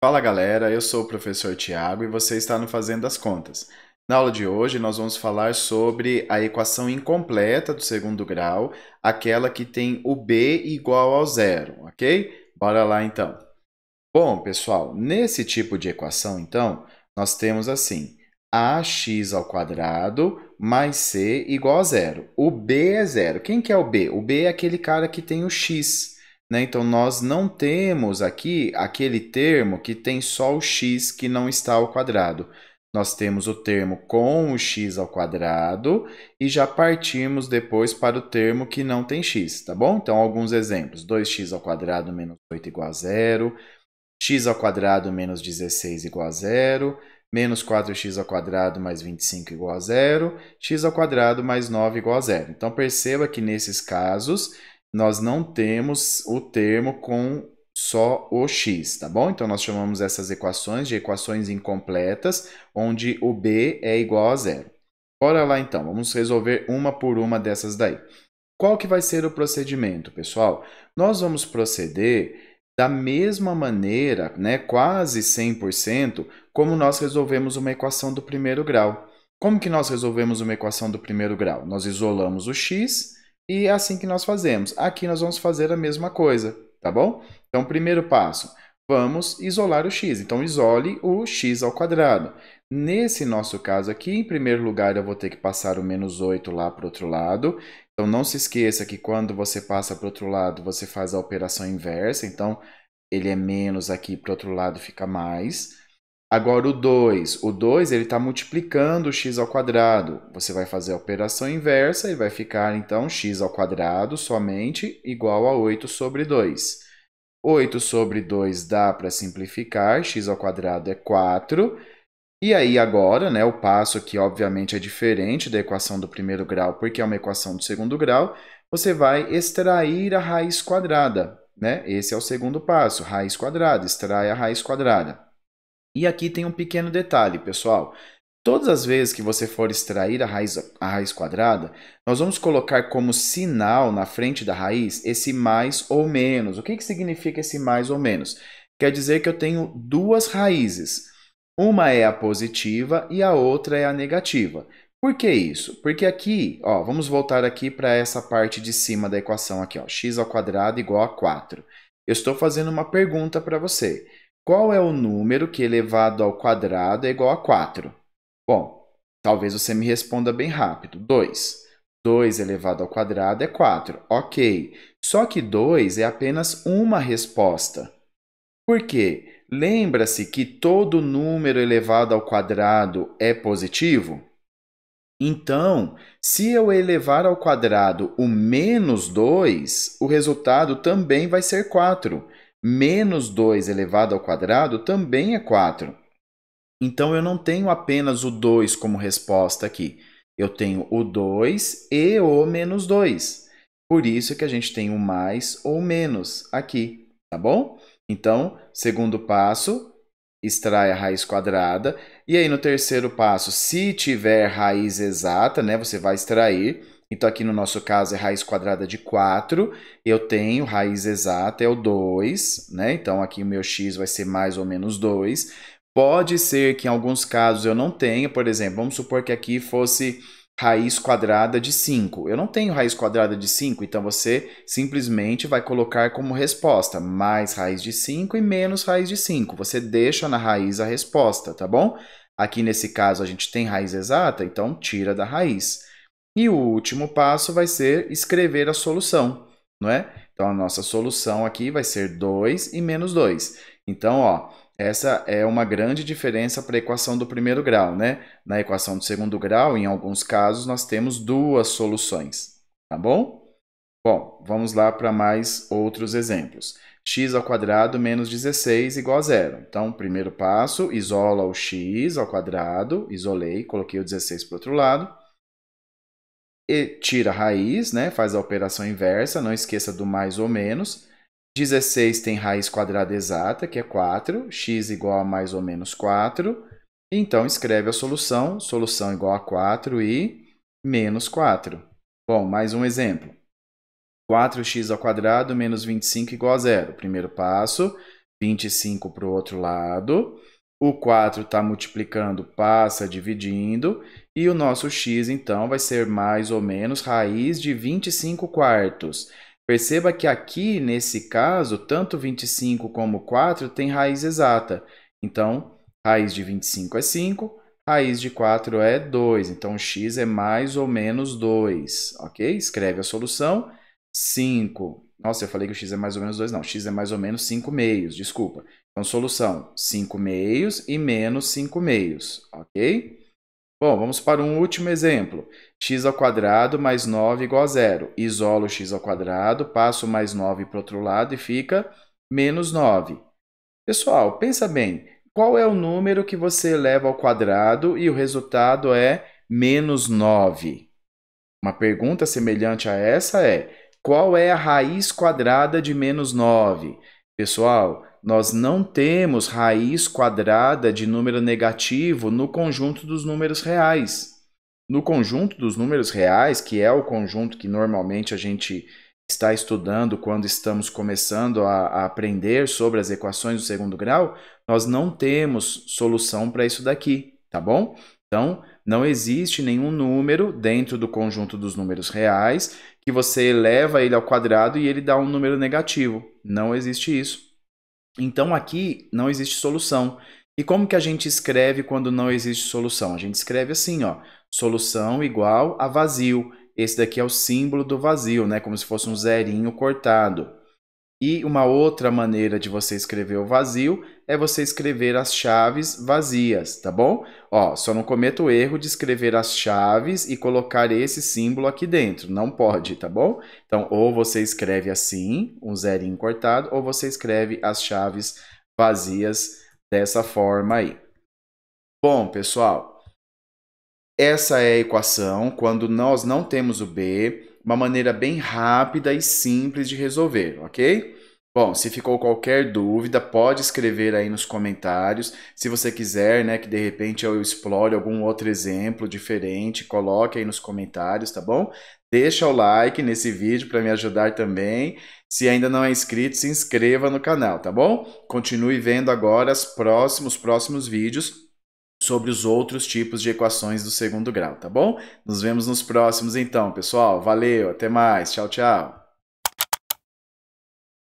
Fala galera, eu sou o professor Tiago e você está no Fazendo as Contas. Na aula de hoje nós vamos falar sobre a equação incompleta do segundo grau, aquela que tem o b igual ao zero, ok? Bora lá então. Bom, pessoal, nesse tipo de equação então, nós temos assim, ax ao quadrado mais c igual a zero. O b é zero. Quem que é o b? O b é aquele cara que tem o x, né? Então, nós não temos aqui aquele termo que tem só o x que não está ao quadrado. Nós temos o termo com o x ao quadrado e já partimos depois para o termo que não tem x, tá bom? Então, alguns exemplos. 2x ao quadrado menos 8 igual a zero. X ao quadrado menos 16 igual a zero, menos 4x ao quadrado mais 25 igual a zero, x ao quadrado mais 9 igual a zero. Então, perceba que nesses casos, nós não temos o termo com só o x, tá bom? Então, nós chamamos essas equações de equações incompletas, onde o b é igual a zero. Bora lá, então. Vamos resolver uma por uma dessas daí. Qual que vai ser o procedimento, pessoal? Nós vamos proceder da mesma maneira, né, quase 100%, como nós resolvemos uma equação do primeiro grau. Como que nós resolvemos uma equação do primeiro grau? Nós isolamos o x e é assim que nós fazemos. Aqui nós vamos fazer a mesma coisa, tá bom? Então, primeiro passo, vamos isolar o x. Então, isole o x ao quadrado. Nesse nosso caso aqui, em primeiro lugar, eu vou ter que passar o menos 8 lá para o outro lado. Então, não se esqueça que quando você passa para o outro lado, você faz a operação inversa. Então, ele é menos aqui, para o outro lado fica mais. Agora, o 2 ele está multiplicando o x ao quadrado. Você vai fazer a operação inversa e vai ficar, então, x ao quadrado somente igual a 8 sobre 2. 8 sobre 2 dá para simplificar, x ao quadrado é 4. E aí agora, né, o passo que obviamente é diferente da equação do primeiro grau, porque é uma equação do segundo grau, você vai extrair a raiz quadrada, né? Esse é o segundo passo, raiz quadrada, extrai a raiz quadrada. E aqui tem um pequeno detalhe, pessoal. Todas as vezes que você for extrair a raiz quadrada, nós vamos colocar como sinal na frente da raiz esse mais ou menos. O que que significa esse mais ou menos? Quer dizer que eu tenho duas raízes. Uma é a positiva e a outra é a negativa. Por que isso? Porque aqui, ó, vamos voltar aqui para essa parte de cima da equação aqui, ó, x ao quadrado igual a 4. Eu estou fazendo uma pergunta para você. Qual é o número que elevado ao quadrado é igual a 4? Bom, talvez você me responda bem rápido. 2. 2 elevado ao quadrado é 4. Ok. Só que 2 é apenas uma resposta. Por quê? Lembra-se que todo número elevado ao quadrado é positivo? Então, se eu elevar ao quadrado o menos 2, o resultado também vai ser 4. Menos 2 elevado ao quadrado também é 4. Então, eu não tenho apenas o 2 como resposta aqui. Eu tenho o 2 e o menos 2. Por isso que a gente tem o mais ou menos aqui, tá bom? Então, segundo passo, extrai a raiz quadrada. E aí, no terceiro passo, se tiver raiz exata, né, você vai extrair. Então, aqui no nosso caso é raiz quadrada de 4. Eu tenho raiz exata, é o 2, né? Então, aqui o meu x vai ser mais ou menos 2. Pode ser que em alguns casos eu não tenha, por exemplo, vamos supor que aqui fosse raiz quadrada de 5. Eu não tenho raiz quadrada de 5, então você simplesmente vai colocar como resposta mais raiz de 5 e menos raiz de 5. Você deixa na raiz a resposta, tá bom? Aqui nesse caso a gente tem raiz exata, então tira da raiz. E o último passo vai ser escrever a solução, não é? Então a nossa solução aqui vai ser 2 e menos 2. Então, ó, essa é uma grande diferença para a equação do primeiro grau, né? Na equação do segundo grau, em alguns casos, nós temos duas soluções, tá bom? Bom, vamos lá para mais outros exemplos. X ao quadrado menos 16 igual a zero. Então, primeiro passo, isola o x ao quadrado, isolei, coloquei o 16 para o outro lado. E tira a raiz, né? Faz a operação inversa, não esqueça do mais ou menos. 16 tem raiz quadrada exata, que é 4, x igual a mais ou menos 4. Então, escreve a solução, solução igual a 4 e menos 4. Bom, mais um exemplo. 4x ao quadrado menos 25 igual a zero. Primeiro passo, 25 para o outro lado. O 4 está multiplicando, passa dividindo. E o nosso x, então, vai ser mais ou menos raiz de 25 quartos. Perceba que aqui, nesse caso, tanto 25 como 4 tem raiz exata. Então, raiz de 25 é 5, raiz de 4 é 2. Então, x é mais ou menos 2, ok? Escreve a solução. 5. Nossa, eu falei que o x é mais ou menos 2. Não, x é mais ou menos 5 meios, desculpa. Então, solução, 5 meios e menos 5 meios, ok? Bom, vamos para um último exemplo. X ao quadrado mais 9 igual a zero. Isolo o x ao quadrado, passo mais 9 para o outro lado e fica menos 9. Pessoal, pensa bem. Qual é o número que você eleva ao quadrado e o resultado é menos 9? Uma pergunta semelhante a essa é: qual é a raiz quadrada de menos 9? Pessoal, nós não temos raiz quadrada de número negativo no conjunto dos números reais. No conjunto dos números reais, que é o conjunto que normalmente a gente está estudando quando estamos começando a aprender sobre as equações do segundo grau, nós não temos solução para isso daqui, tá bom? Então, não existe nenhum número dentro do conjunto dos números reais que você eleva ele ao quadrado e ele dá um número negativo. Não existe isso. Então, aqui não existe solução. E como que a gente escreve quando não existe solução? A gente escreve assim, ó, solução igual a vazio. Esse daqui é o símbolo do vazio, né? Como se fosse um zerinho cortado. E uma outra maneira de você escrever o vazio é você escrever as chaves vazias, tá bom? Ó, só não cometa o erro de escrever as chaves e colocar esse símbolo aqui dentro. Não pode, tá bom? Então, ou você escreve assim, um zerinho cortado, ou você escreve as chaves vazias dessa forma aí. Bom, pessoal, essa é a equação quando nós não temos o b, uma maneira bem rápida e simples de resolver, ok? Bom, se ficou qualquer dúvida, pode escrever aí nos comentários. Se você quiser, né, que de repente eu explore algum outro exemplo diferente, coloque aí nos comentários, tá bom? Deixa o like nesse vídeo para me ajudar também. Se ainda não é inscrito, se inscreva no canal, tá bom? Continue vendo agora os próximos vídeos sobre os outros tipos de equações do segundo grau, tá bom? Nos vemos nos próximos então, pessoal. Valeu, até mais. Tchau, tchau.